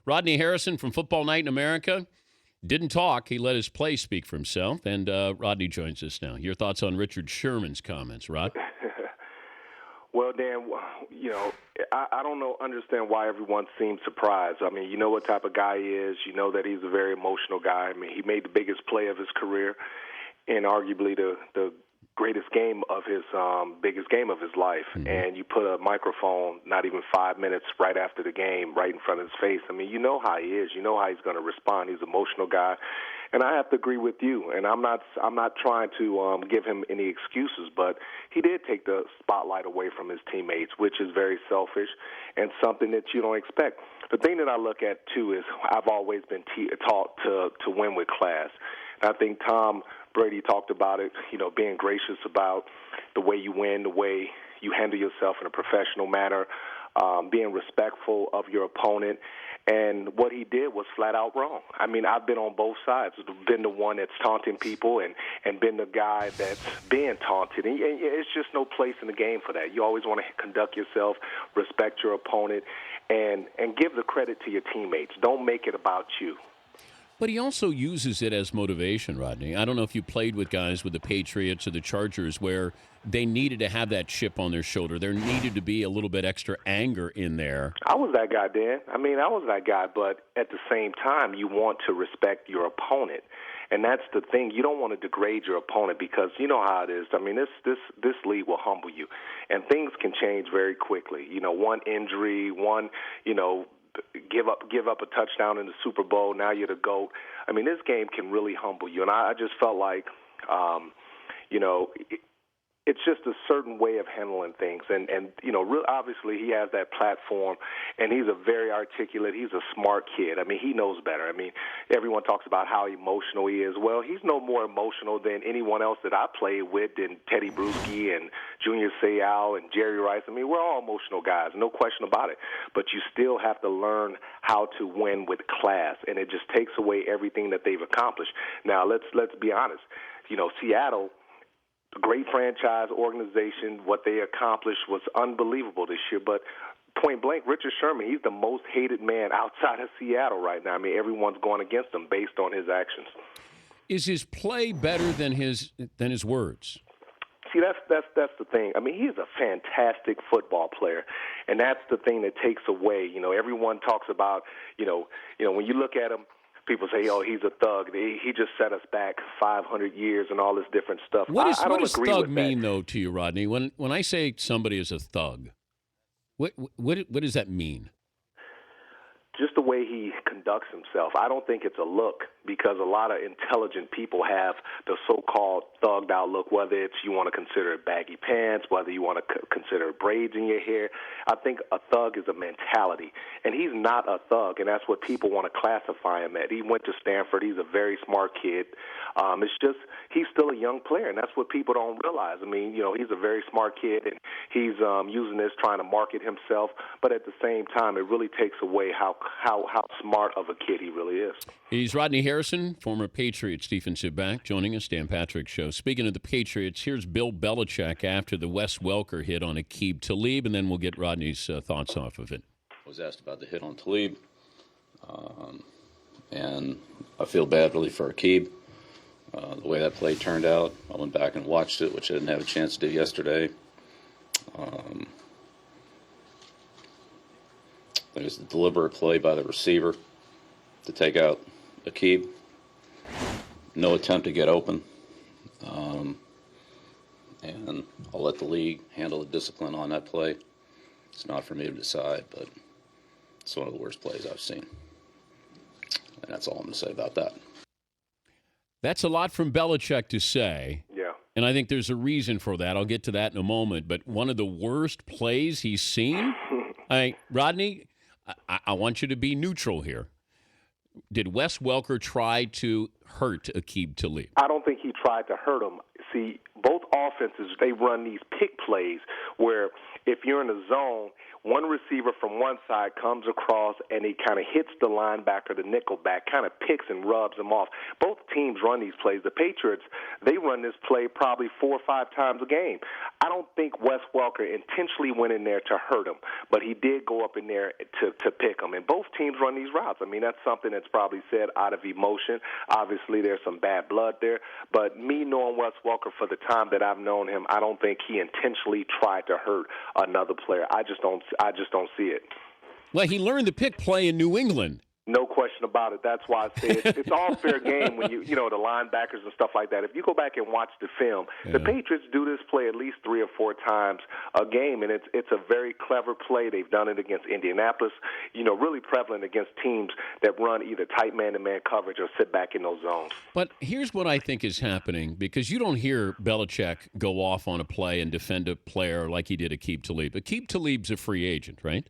Rodney Harrison from Football Night in America didn't talk. He let his play speak for himself. And Rodney joins us now. Your thoughts on Richard Sherman's comments, Rod? Well, Dan, I don't understand why everyone seems surprised. I mean, you know what type of guy he is. You know that he's a very emotional guy. I mean, he made the biggest play of his career and arguably the greatest game of his biggest game of his life. Mm-hmm. And you put a microphone not even 5 minutes right after the game right in front of his face. I mean, you know how he is. You know how he's going to respond. He's an emotional guy. And I have to agree with you. And I'm not trying to give him any excuses, but he did take the spotlight away from his teammates, which is very selfish and something that you don't expect. The thing that I look at, too, is I've always been taught to win with class. And I think Tom Brady talked about it, being gracious about the way you win, the way you handle yourself in a professional manner, being respectful of your opponent. And what he did was flat out wrong. I mean, I've been on both sides. Been the one that's taunting people and been the guy that's being taunted. And it's just no place in the game for that. You always want to conduct yourself, respect your opponent, and give the credit to your teammates. Don't make it about you. But he also uses it as motivation, Rodney. I don't know if you played with guys with the Patriots or the Chargers where they needed to have that chip on their shoulder. There needed to be a little bit extra anger in there. I was that guy, Dan. I mean, I was that guy. But at the same time, you want to respect your opponent. And that's the thing. You don't want to degrade your opponent because you know how it is. I mean, this league will humble you. And things can change very quickly. One injury, give up a touchdown in the Super Bowl, now you're the GOAT. I mean, this game can really humble you. And I just felt like, it's just a certain way of handling things. And obviously he has that platform, and he's a very articulate, he's a smart kid. I mean, he knows better. I mean, everyone talks about how emotional he is. Well, he's no more emotional than anyone else that I played with, than Teddy Bruschi and Junior Seau and Jerry Rice. I mean, we're all emotional guys, no question about it. But you still have to learn how to win with class, and it just takes away everything that they've accomplished. Now, let's be honest. Seattle, a great franchise organization, what they accomplished was unbelievable this year. But point blank, Richard Sherman, he's the most hated man outside of Seattle right now. I mean, everyone's going against him based on his actions. Is his play better than his words? See, that's the thing. I mean, he's a fantastic football player, and that's the thing that takes away. Everyone talks about, when you look at him, people say, "Oh, he's a thug. He just set us back 500 years and all this different stuff." What does thug mean, that. though, to you, Rodney? When I say somebody is a thug, what does that mean? Just the way he conducts himself. I don't think it's a look, because a lot of intelligent people have the so-called thugged out look, whether it's you want to consider it baggy pants, whether you want to consider braids in your hair. I think a thug is a mentality, and he's not a thug, and that's what people want to classify him at. He went to Stanford. He's a very smart kid. It's just he's still a young player, and that's what people don't realize. I mean, he's a very smart kid, and he's using this trying to market himself, but at the same time, it really takes away how smart of a kid he really is. He's Rodney Harrison, former Patriots defensive back, joining us, Dan Patrick Show. Speaking of the Patriots, here's Bill Belichick after the Wes Welker hit on Talib, and then we'll get Rodney's thoughts off of it. I was asked about the hit on Talib, and I feel bad really for Aqib. The way that play turned out, I went back and watched it, which I didn't have a chance to do yesterday. It was a deliberate play by the receiver to take out Aqib. No attempt to get open. And I'll let the league handle the discipline on that play. It's not for me to decide, but it's one of the worst plays I've seen. And that's all I'm going to say about that. That's a lot from Belichick to say. Yeah. And I think there's a reason for that. I'll get to that in a moment. But one of the worst plays he's seen? Rodney, I want you to be neutral here. Did Wes Welker try to hurt Aqib Talib? I don't think he tried to hurt him. See, both offenses, they run these pick plays where if you're in a zone, one receiver from one side comes across and he kind of hits the linebacker, the nickelback, kind of picks and rubs him off. Both teams run these plays. The Patriots, they run this play probably 4 or 5 times a game. I don't think Wes Welker intentionally went in there to hurt him, but he did go up in there to pick him. And both teams run these routes. I mean, that's something that's probably said out of emotion. Obviously, there's some bad blood there. But me knowing Wes Welker for the time that I've known him, I don't think he intentionally tried to hurt another player. I just don't see it. Well, he learned the pick play in New England. No question about it. That's why I say it's all fair game when you know, the linebackers and stuff like that. If you go back and watch the film, the Patriots do this play at least 3 or 4 times a game, and it's a very clever play. They've done it against Indianapolis, you know, really prevalent against teams that run either tight man-to-man coverage or sit back in those zones. But here's what I think is happening, because you don't hear Belichick go off on a play and defend a player like he did Aqib Talib. Aqib Talib's a free agent, right?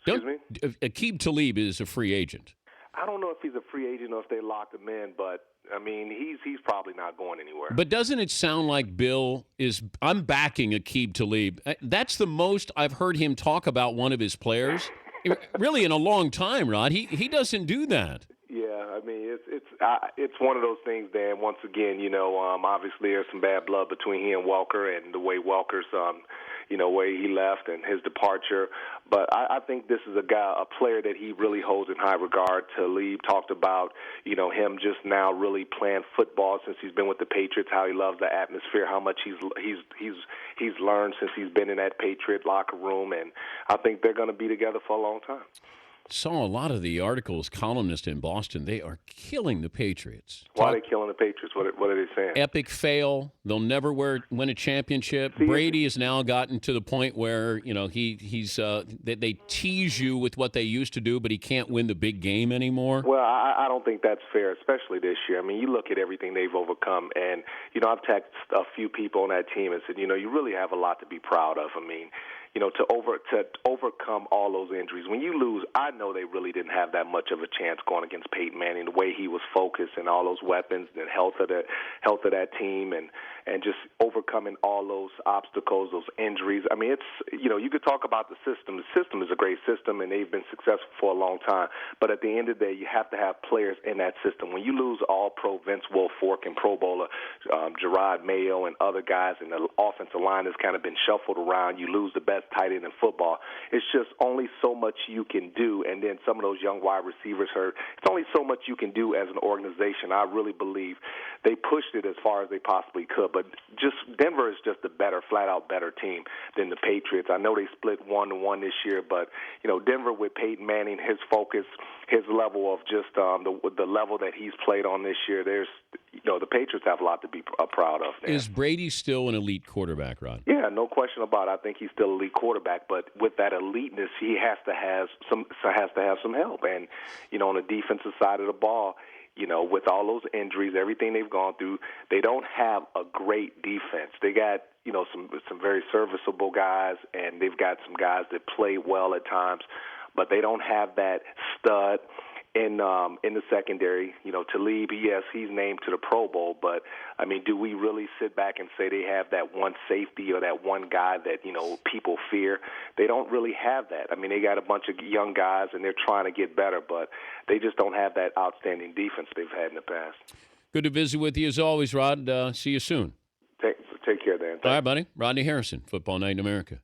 Excuse me? Aqib Talib is a free agent. I don't know if he's a free agent or if they locked him in, but, I mean, he's probably not going anywhere. But doesn't it sound like Bill is – I'm backing Aqib Talib. That's the most I've heard him talk about one of his players, really in a long time, Rod. He doesn't do that. Yeah, I mean, it's one of those things, Dan. Once again, you know, obviously there's some bad blood between he and Welker and the way Welker's way he left and his departure. But I think this is a player that he really holds in high regard. Talib talked about, you know, him just now really playing football since he's been with the Patriots, how he loves the atmosphere, how much he's learned since he's been in that Patriot locker room, and I think they're going to be together for a long time. Saw a lot of the articles, columnists in Boston, they are killing the Patriots. Why are they killing the Patriots? What are they saying? Epic fail. They'll never win a championship. Brady has now gotten to the point where, you know, they tease you with what they used to do, but he can't win the big game anymore. Well, I don't think that's fair, especially this year. I mean, you look at everything they've overcome, and, you know, I've texted a few people on that team and said, you know, you really have a lot to be proud of. I mean, you know, to overcome all those injuries. When you lose, I know they really didn't have that much of a chance going against Peyton Manning, the way he was focused and all those weapons and health of that team and just overcoming all those obstacles, those injuries. I mean, it's, you know, you could talk about the system. The system is a great system, and they've been successful for a long time. But at the end of the day, you have to have players in that system. When you lose All-Pro Vince Wilfork and Pro Bowler Gerard Mayo and other guys, and the offensive line has kind of been shuffled around, you lose the best tight end in football. It's just only so much you can do, and then some of those young wide receivers hurt. It's only so much you can do as an organization. I really believe they pushed it as far as they possibly could, but just Denver is just a better, flat-out better team than the Patriots. I know they split 1-1 this year, but, you know, Denver with Peyton Manning, his focus, his level of just the level that he's played on this year, the Patriots have a lot to be proud of. Man. Is Brady still an elite quarterback, Rod? Yeah, no question about it. I think he's still an elite quarterback, but with that eliteness, he has to have some help. And, you know, on the defensive side of the ball, you know, with all those injuries, everything they've gone through, they don't have a great defense. They got, you know, some very serviceable guys, and they've got some guys that play well at times, but they don't have that stud in the secondary. You know, Talib, yes, he's named to the Pro Bowl, but, I mean, do we really sit back and say they have that one safety or that one guy that, you know, people fear? They don't really have that. I mean, they got a bunch of young guys, and they're trying to get better, but they just don't have that outstanding defense they've had in the past. Good to visit with you as always, Rod. See you soon. Take care, Dan. All right, buddy. Rodney Harrison, Football Night in America.